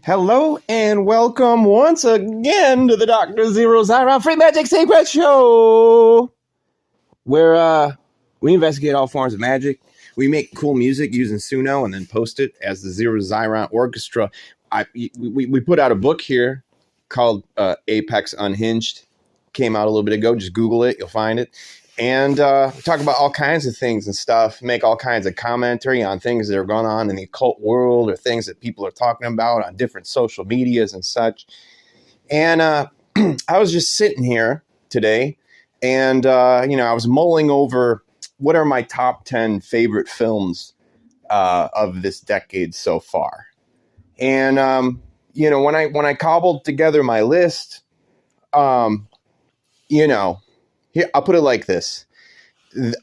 Hello and welcome once again to the Dr. Zeero Xiron Free Magic Secret Show, where we investigate all forms of magic. We make cool music using Suno and then post it as the Zeero Xiron Orchestra. We put out a book here called Apex Unhinged. Came out a little bit ago. Just Google it. You'll find it. And we talk about all kinds of things and stuff, make all kinds of commentary on things that are going on in the occult world or things that people are talking about on different social medias and such. And I was just sitting here today and, I was mulling over what are my top 10 favorite films of this decade so far. And, when I cobbled together my list, here, I'll put it like this.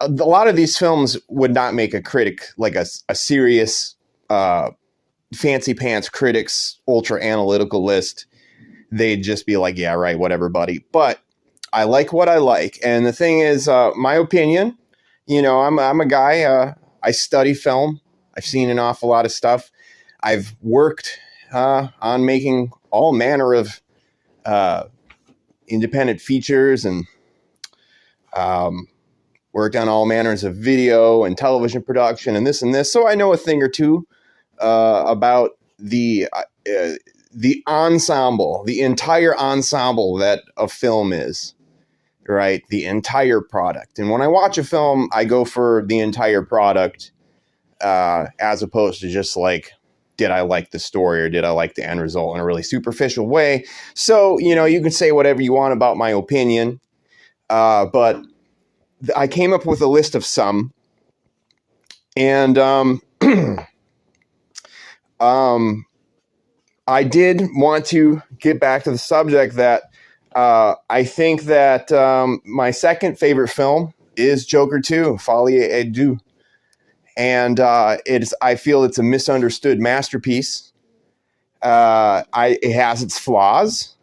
A lot of these films would not make a critic, like a serious fancy pants critics, ultra analytical list. They'd just be like, yeah, right, whatever, buddy. But I like what I like. And the thing is, my opinion, I'm a guy, I study film. I've seen an awful lot of stuff. I've worked on making all manner of independent features and worked on all manners of video and television production and this. So I know a thing or two about the ensemble, the entire ensemble that a film is, right? The entire product. And when I watch a film, I go for the entire product as opposed to just like, did I like the story or did I like the end result in a really superficial way? So, you can say whatever you want about my opinion. But I came up with a list of some, and I did want to get back to the subject that I think that my second favorite film is Joker 2, Folie et Deux. And I feel it's a misunderstood masterpiece. It has its flaws.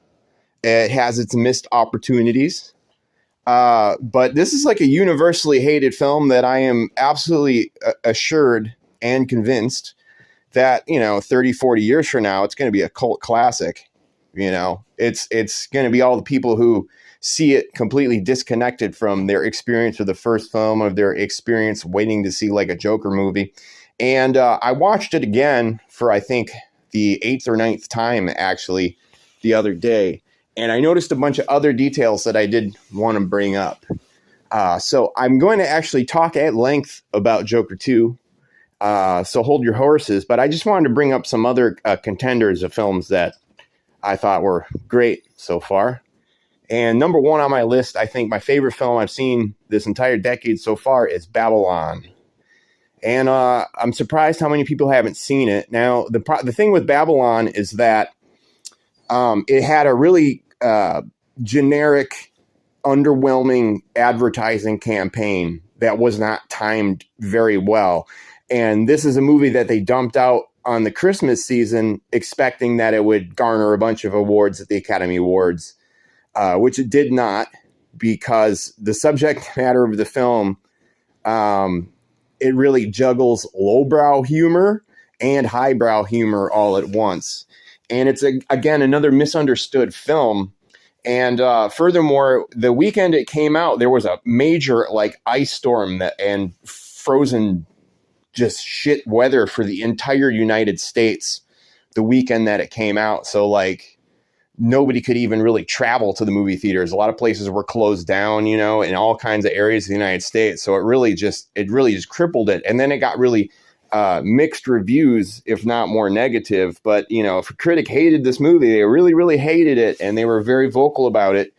It has its missed opportunities. But this is like a universally hated film that I am absolutely assured and convinced that, 30, 40 years from now, it's going to be a cult classic. It's going to be all the people who see it completely disconnected from their experience with the first film, of their experience waiting to see like a Joker movie. And I watched it again for, I think, the 8th or 9th time, actually, the other day. And I noticed a bunch of other details that I did want to bring up. So I'm going to actually talk at length about Joker 2. So hold your horses. But I just wanted to bring up some other contenders of films that I thought were great so far. And number one on my list, I think my favorite film I've seen this entire decade so far is Babylon. And I'm surprised how many people haven't seen it. Now, the thing with Babylon is that it had a really generic, underwhelming advertising campaign that was not timed very well. And this is a movie that they dumped out on the Christmas season, expecting that it would garner a bunch of awards at the Academy Awards, which it did not, because the subject matter of the film, it really juggles lowbrow humor and highbrow humor all at once. And it's, again, another misunderstood film. And furthermore, the weekend it came out, there was a major ice storm and frozen just shit weather for the entire United States the weekend that it came out. So nobody could even really travel to the movie theaters. A lot of places were closed down, in all kinds of areas of the United States. So it really just crippled it. And then it got really mixed reviews, if not more negative. But, if a critic hated this movie, they really, really hated it. And they were very vocal about it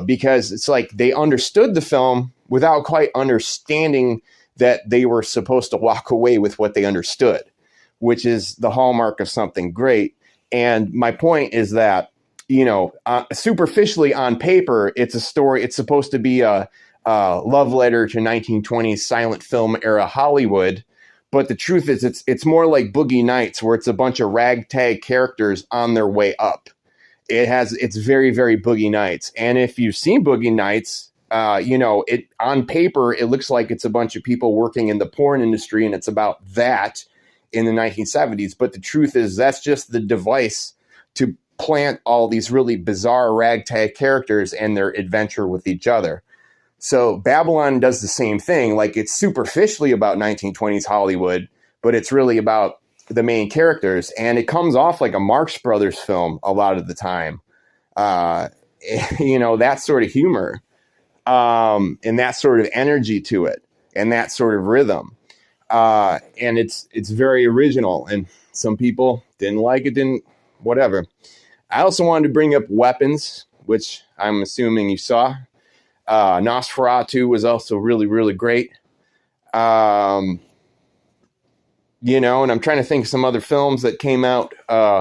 because it's like they understood the film without quite understanding that they were supposed to walk away with what they understood, which is the hallmark of something great. And my point is that, superficially on paper, it's a story. It's supposed to be a love letter to 1920s silent film era Hollywood. But the truth is, it's more like Boogie Nights, where it's a bunch of ragtag characters on their way up. It's very, very Boogie Nights. And if you've seen Boogie Nights, it on paper, it looks like it's a bunch of people working in the porn industry, and it's about that. in the 1970s. But the truth is that's just the device to plant all these really bizarre ragtag characters and their adventure with each other. So Babylon does the same thing. Like, it's superficially about 1920s Hollywood, but it's really about the main characters. And it comes off like a Marx Brothers film a lot of the time. That sort of humor, and that sort of energy to it, and that sort of rhythm. And it's very original, and some people didn't like it, whatever. I also wanted to bring up weapons, which I'm assuming you saw. Nosferatu was also really, really great. And I'm trying to think of some other films that came out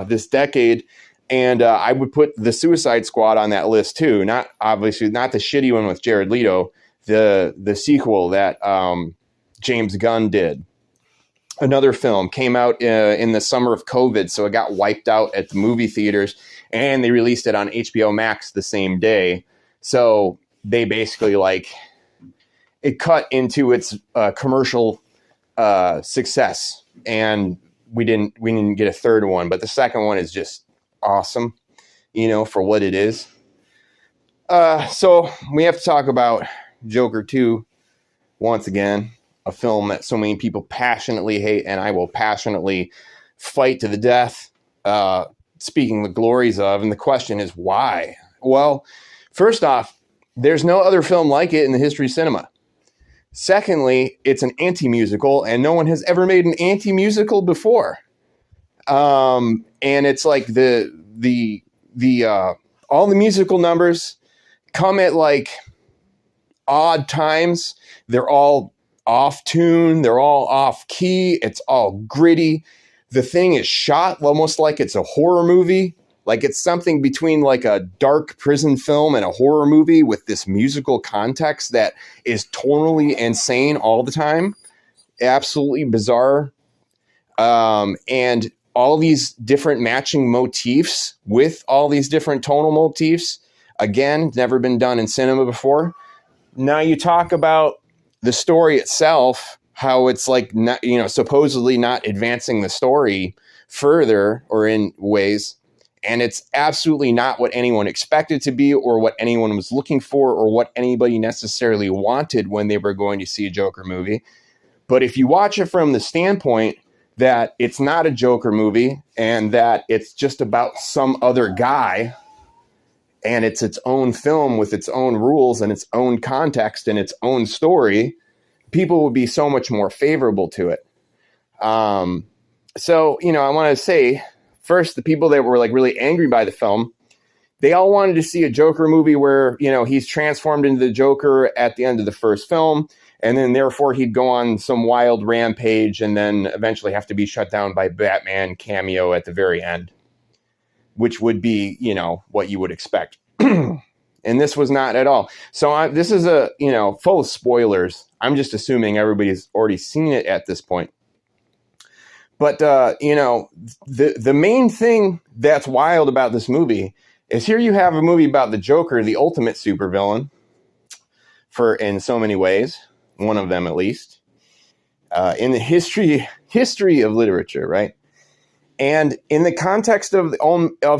this decade. And I would put The Suicide Squad on that list too. Not obviously not the shitty one with Jared Leto, the sequel that James Gunn did. Another film came out in the summer of COVID, so it got wiped out at the movie theaters, and they released it on HBO Max the same day. So they basically it cut into its commercial success, and we didn't get a third one, but the second one is just awesome, for what it is. So we have to talk about Joker 2 once again, a film that so many people passionately hate, and I will passionately fight to the death, speaking the glories of. And the question is, why? Well, first off, there's no other film like it in the history of cinema. Secondly, it's an anti-musical, and no one has ever made an anti-musical before. And it's like the all the musical numbers come at odd times. They're all off tune. They're all off key. It's all gritty. The thing is shot almost like it's a horror movie. Like it's something between a dark prison film and a horror movie with this musical context that is tonally insane all the time. Absolutely bizarre. And all these different matching motifs with all these different tonal motifs. Again, never been done in cinema before. Now you talk about the story itself, how it's not, supposedly not advancing the story further or in ways. And it's absolutely not what anyone expected to be or what anyone was looking for or what anybody necessarily wanted when they were going to see a Joker movie. But if you watch it from the standpoint that it's not a Joker movie and that it's just about some other guy and it's its own film with its own rules and its own context and its own story, people would be so much more favorable to it. So, I want to say, first, the people that were really angry by the film, they all wanted to see a Joker movie where, he's transformed into the Joker at the end of the first film, and then therefore he'd go on some wild rampage and then eventually have to be shut down by Batman cameo at the very end, which would be, what you would expect. And this was not at all. So this is full of spoilers. I'm just assuming everybody's already seen it at this point. But, the main thing that's wild about this movie is here you have a movie about the Joker, the ultimate supervillain, in so many ways, one of them at least, in the history of literature, right? And in the context of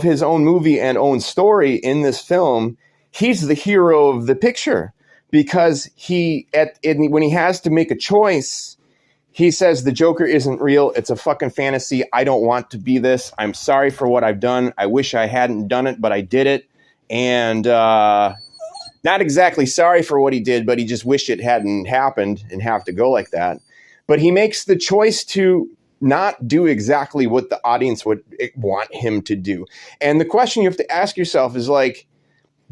his own movie and own story in this film, he's the hero of the picture because when he has to make a choice, he says the Joker isn't real. It's a fucking fantasy. I don't want to be this. I'm sorry for what I've done. I wish I hadn't done it, but I did it. And not exactly sorry for what he did, but he just wished it hadn't happened and have to go like that. But he makes the choice to not do exactly what the audience would want him to do. And the question you have to ask yourself is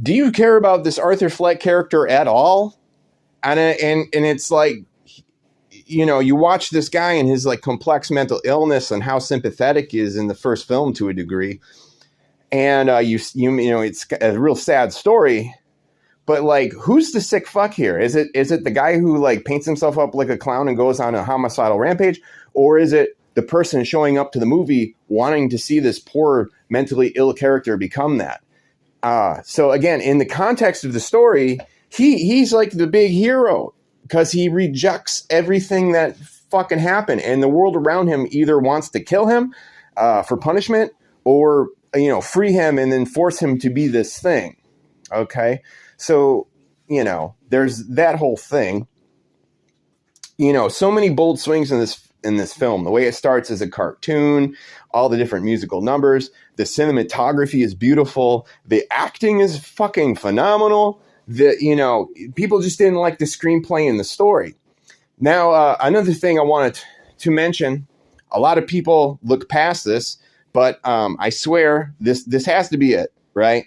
do you care about this Arthur Fleck character at all? And it's you watch this guy and his complex mental illness and how sympathetic he is in the first film to a degree. And it's a real sad story, but who's the sick fuck here? Is it the guy who paints himself up like a clown and goes on a homicidal rampage? Or is it the person showing up to the movie wanting to see this poor mentally ill character become that? So again, in the context of the story, he's the big hero because he rejects everything that fucking happen. And the world around him either wants to kill him for punishment or, free him and then force him to be this thing. Okay. So, there's that whole thing. So many bold swings in this film. The way it starts as a cartoon, all the different musical numbers, the cinematography is beautiful, the acting is fucking phenomenal. People just didn't like the screenplay and the story. Now, another thing I wanted to mention, a lot of people look past this, but I swear this has to be it, right?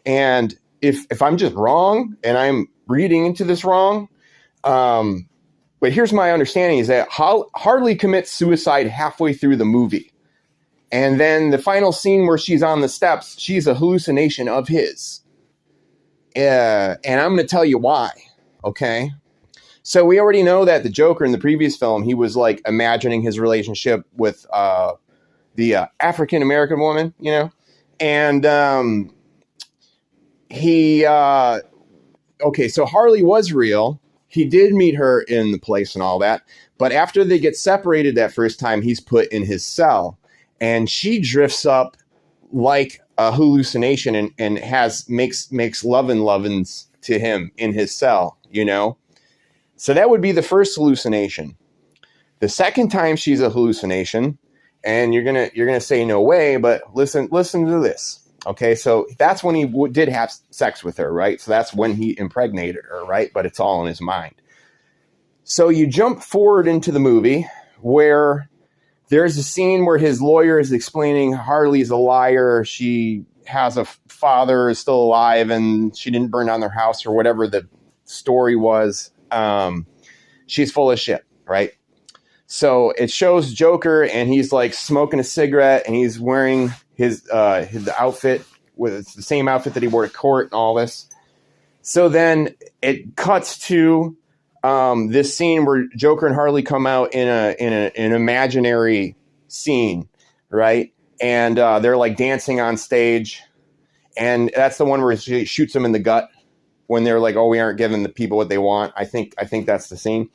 And if I'm just wrong and I'm reading into this wrong, but here's my understanding is that Harley commits suicide halfway through the movie. And then the final scene where she's on the steps, she's a hallucination of his. And I'm going to tell you why, okay? So we already know that the Joker in the previous film, he was like imagining his relationship with the African-American woman, And so Harley was real. He did meet her in the place and all that. But after they get separated that first time, he's put in his cell. And she drifts up like a hallucination and makes lovins to him in his cell, So that would be the first hallucination. The second time she's a hallucination, and you're gonna say no way, but listen to this. Okay, so that's when he did have sex with her, right? So that's when he impregnated her, right? But it's all in his mind. So you jump forward into the movie where there's a scene where his lawyer is explaining Harley's a liar. She has a father is still alive and she didn't burn down their house or whatever the story was. She's full of shit, right? So it shows Joker and he's like smoking a cigarette and he's wearing his outfit with the same outfit that he wore to court and all this. So then it cuts to this scene where Joker and Harley come out in an imaginary scene, right? And they're like dancing on stage, and that's the one where she shoots him in the gut when they're like, "Oh, we aren't giving the people what they want." I think that's the scene.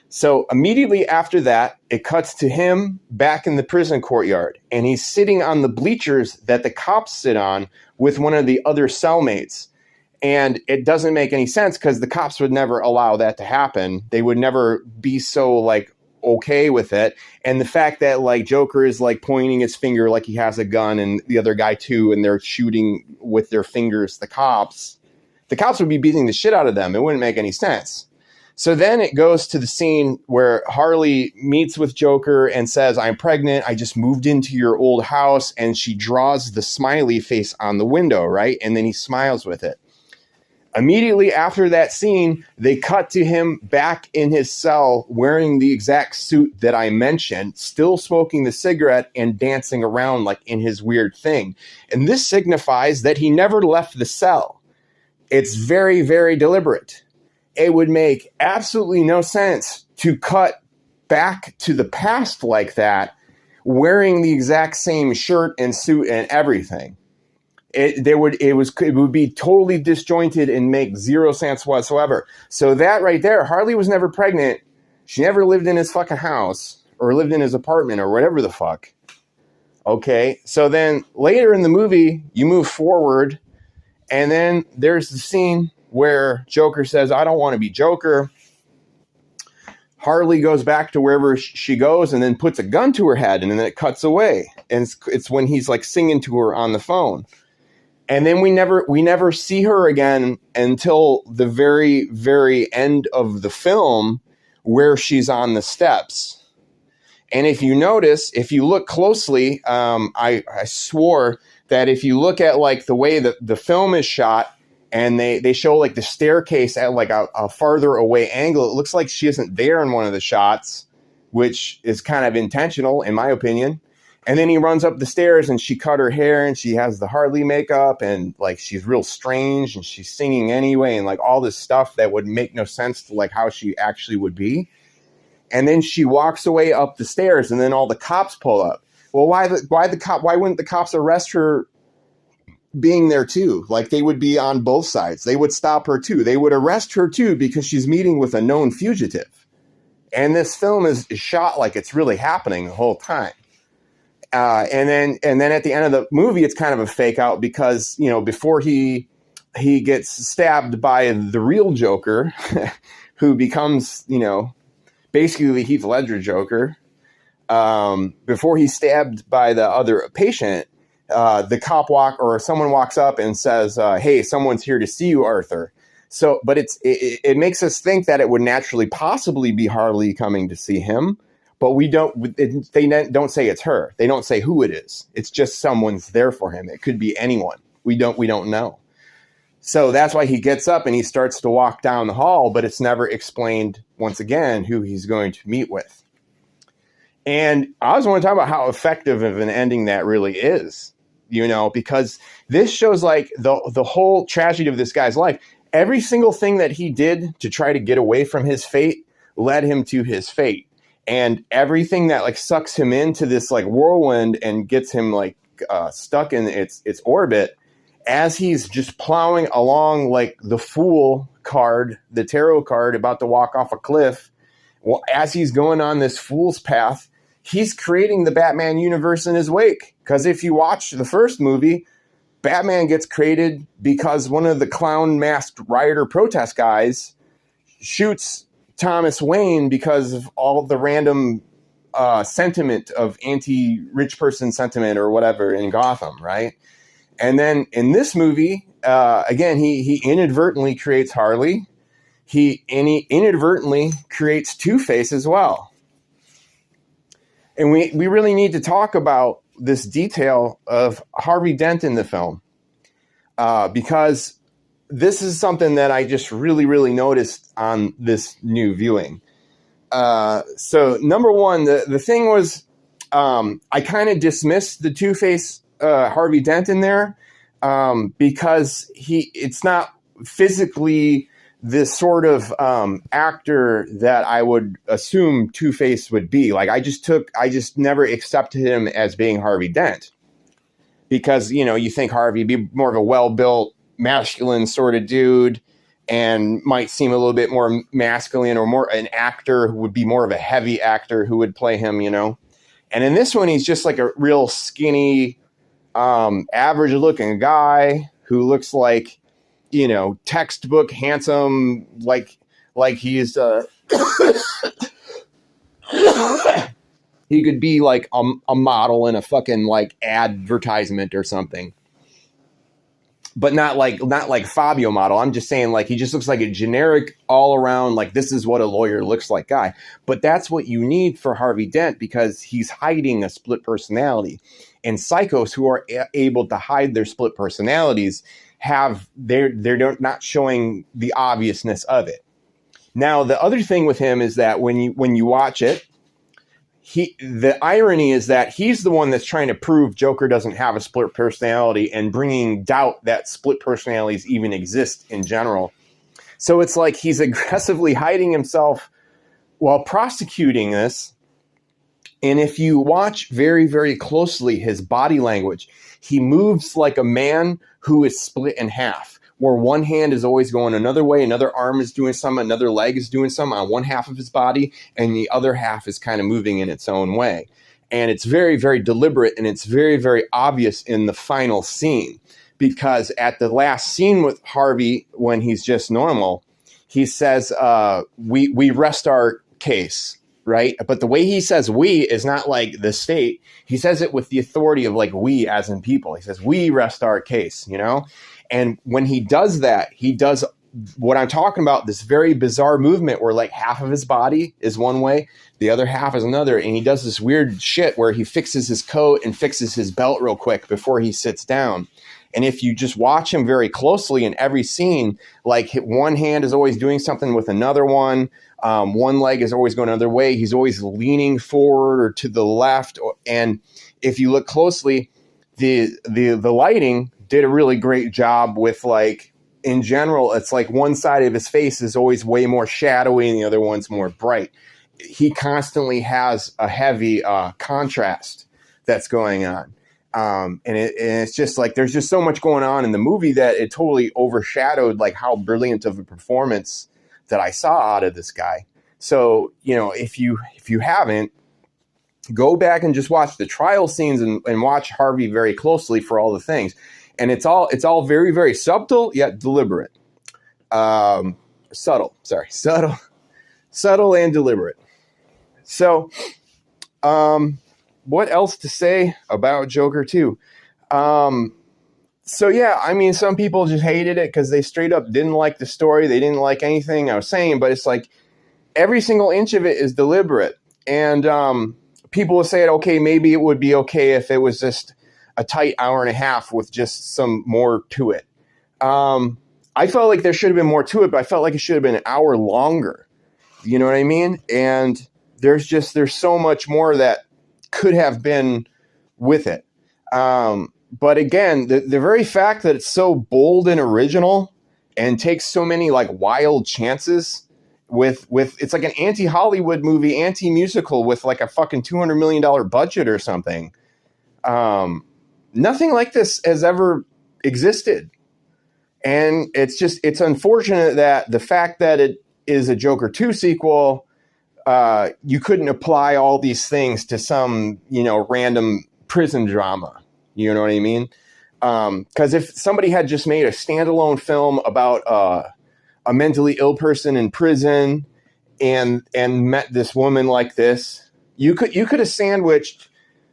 So immediately after that, it cuts to him back in the prison courtyard, and he's sitting on the bleachers that the cops sit on with one of the other cellmates. And it doesn't make any sense because the cops would never allow that to happen. They would never be so like okay with it. And the fact that like Joker is like pointing his finger like he has a gun and the other guy too, and they're shooting with their fingers, the cops would be beating the shit out of them. It wouldn't make any sense. So then it goes to the scene where Harley meets with Joker and says, "I'm pregnant. I just moved into your old house." And she draws the smiley face on the window, right? And then he smiles with it. Immediately after that scene, they cut to him back in his cell wearing the exact suit that I mentioned, still smoking the cigarette and dancing around like in his weird thing. And this signifies that he never left the cell. It's very, very deliberate. It would make absolutely no sense to cut back to the past like that, wearing the exact same shirt and suit and everything. It would be totally disjointed and make zero sense whatsoever. So that right there, Harley was never pregnant. She never lived in his fucking house or lived in his apartment or whatever the fuck. Okay, so then later in the movie, you move forward, and then there's the scene where Joker says, "I don't want to be Joker." Harley goes back to wherever she goes and then puts a gun to her head, and then it cuts away. And it's when he's like singing to her on the phone. And then we never see her again until the very, very end of the film where she's on the steps. And if you notice, if you look closely, I swore that if you look at like the way that the film is shot and they show like the staircase at like a farther away angle, it looks like she isn't there in one of the shots, which is kind of intentional in my opinion. And then he runs up the stairs and she cut her hair and she has the Harley makeup and like she's real strange and she's singing anyway and like all this stuff that would make no sense to like how she actually would be. And then she walks away up the stairs and then all the cops pull up. Well, why wouldn't the cops arrest her being there too? Like they would be on both sides. They would stop her too. They would arrest her too because she's meeting with a known fugitive. And this film is shot like it's really happening the whole time. And then at the end of the movie, it's kind of a fake out because, before he gets stabbed by the real Joker, who becomes, basically the Heath Ledger Joker, before he's stabbed by the other patient, the cop someone walks up and says, hey, someone's here to see you, Arthur. So, but it makes us think that it would naturally possibly be Harley coming to see him, but they don't say it's her. They don't say who it is. It's just someone's there for him. It could be anyone. We don't know. So that's why he gets up and he starts to walk down the hall, but it's never explained once again who he's going to meet with. And I also want to talk about how effective of an ending that really is, because this shows like the whole tragedy of this guy's life. Every single thing that he did to try to get away from his fate led him to his fate. And everything that like sucks him into this like whirlwind and gets him like stuck in its orbit, as he's just plowing along like the Fool card, the tarot card about to walk off a cliff. Well, as he's going on this fool's path, he's creating the Batman universe in his wake. Because if you watch the first movie, Batman gets created because one of the clown masked rioter protest guys shoots Thomas Wayne because of all the random sentiment of anti-rich person sentiment or whatever in Gotham, right? And then in this movie, again, he inadvertently creates Harley. He inadvertently creates Two-Face as well. And we really need to talk about this detail of Harvey Dent in the film, because this is something that I just really, really noticed on this new viewing. So number one, the thing was, I kind of dismissed the Two-Face Harvey Dent in there because it's not physically this sort of actor that I would assume Two-Face would be. Like I just never accepted him as being Harvey Dent because, you think Harvey would be more of a well-built, masculine sort of dude and might seem a little bit more masculine or more an actor who would be more of a heavy actor who would play him, And in this one, he's just like a real skinny, average looking guy who looks like, textbook handsome, like he's he could be like a model in a fucking like advertisement or something. But not like Fabio model. I'm just saying like he just looks like a generic all around like this is what a lawyer looks like guy. But that's what you need for Harvey Dent because he's hiding a split personality. And psychos who are able to hide their split personalities they're not showing the obviousness of it. Now the other thing with him is that when you watch it, the irony is that he's the one that's trying to prove Joker doesn't have a split personality and bringing doubt that split personalities even exist in general. So it's like he's aggressively hiding himself while prosecuting this. And if you watch very, very closely his body language, he moves like a man who is split in half, where one hand is always going another way, another arm is doing something, another leg is doing something on one half of his body, and the other half is kind of moving in its own way. And it's very, very deliberate, and it's very, very obvious in the final scene, because at the last scene with Harvey, when he's just normal, he says, we rest our case, right? But the way he says we is not like the state. He says it with the authority of like we as in people. He says, we rest our case, And when he does that, he does what I'm talking about, this very bizarre movement where like half of his body is one way, the other half is another. And he does this weird shit where he fixes his coat and fixes his belt real quick before he sits down. And if you just watch him very closely in every scene, like one hand is always doing something with another one. One leg is always going another way. He's always leaning forward or to the left. And if you look closely, the lighting did a really great job with like, in general, it's like one side of his face is always way more shadowy and the other one's more bright. He constantly has a heavy contrast that's going on. And it's just like, there's just so much going on in the movie that it totally overshadowed like how brilliant of a performance that I saw out of this guy. So, if you haven't, go back and just watch the trial scenes and watch Harvey very closely for all the things. And it's all very, very subtle yet deliberate. Subtle and deliberate. So, what else to say about Joker 2? So yeah, I mean, some people just hated it because they straight up didn't like the story. They didn't like anything I was saying, but it's like every single inch of it is deliberate. And people will say, okay, maybe it would be okay if it was just a tight hour and a half with just some more to it. I felt like there should have been more to it, but I felt like it should have been an hour longer. You know what I mean? And there's so much more that could have been with it. But again, the very fact that it's so bold and original and takes so many like wild chances with it's like an anti-Hollywood movie, anti-musical with like a fucking $200 million budget or something. Nothing like this has ever existed. And it's unfortunate that the fact that it is a Joker 2 sequel, you couldn't apply all these things to some, random prison drama. You know what I mean? Because if somebody had just made a standalone film about a mentally ill person in prison and met this woman like this, you could have sandwiched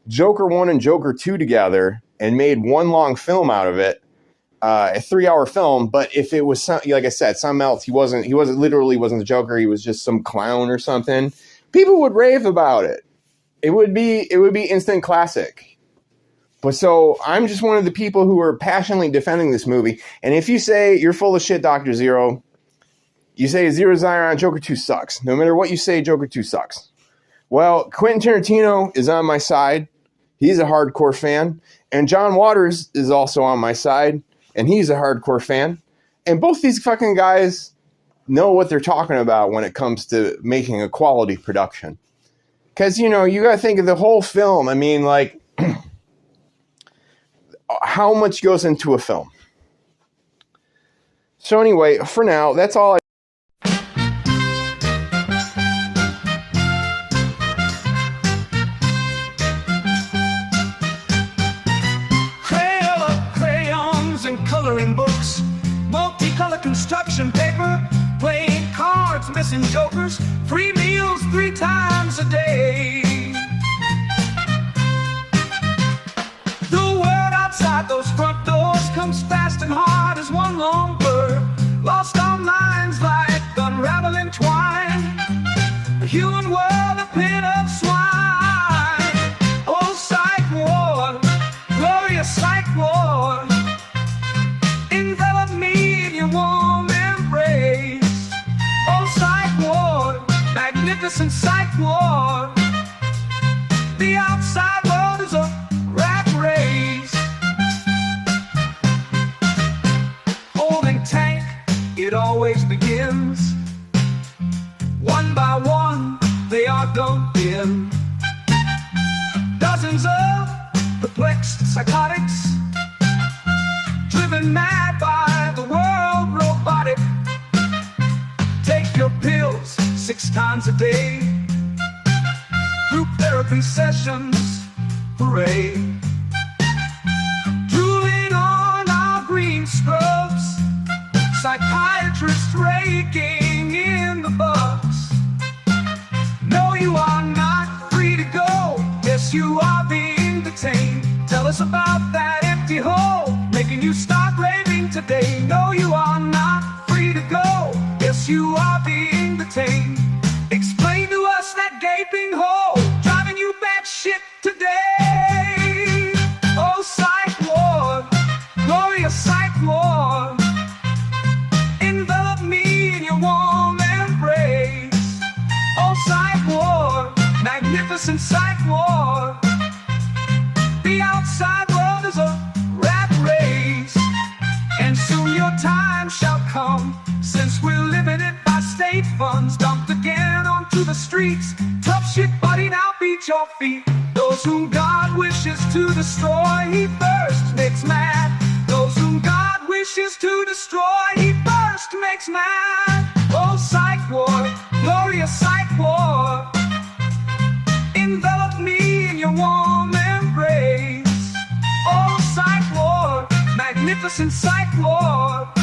Joker 1 and Joker 2 together and made one long film out of it, a 3-hour film. But if it was like I said, something else, he wasn't the Joker. He was just some clown or something. People would rave about it. It would be instant classic. But so I'm just one of the people who are passionately defending this movie. And if you say you're full of shit, Dr. Zero, you say Zeero Xiron, Joker 2 sucks. No matter what you say, Joker 2 sucks. Well, Quentin Tarantino is on my side. He's a hardcore fan. And John Waters is also on my side. And he's a hardcore fan. And both these fucking guys know what they're talking about when it comes to making a quality production. Because, you got to think of the whole film. I mean, like, how much goes into a film? So anyway, for now, that's all crayons and coloring books, multicolor construction paper, playing cards, missing jokers, free meals 3 times a day. Outside those front doors comes fast and hard as one long blur, lost on lines like unraveling twine, a human world, a pen of swine. Oh, psych ward, glorious psych ward, envelop me in your warm embrace. Oh, psych ward, magnificent psych ward, the outside world is a rat race. Tank, it always begins. One by one, they are dumped in. Dozens of perplexed psychotics, driven mad by the world robotic. Take your pills 6 times a day. Group therapy sessions, hooray. Drooling on our green scrubs, psychiatrists raking in the bus. No, you are not free to go. Yes, you are being detained. Tell us about that empty hole, making you start raving today. No, you are not free to go. Yes, you are being detained. Explain to us that gaping hole, driving you batshit today. Oh, psych ward, glorious psych ward, envelop me in your warm embrace. Oh, psych ward, magnificent psych ward, the outside world is a rat race. And soon your time shall come, since we're limited by state funds, dumped again onto the streets. Tough shit, buddy, now beat your feet. Those whom God wishes to destroy, he first makes mad. Those whom God wishes to destroy, he first makes mad. Oh, psych ward, glorious psych magnificent psych ward.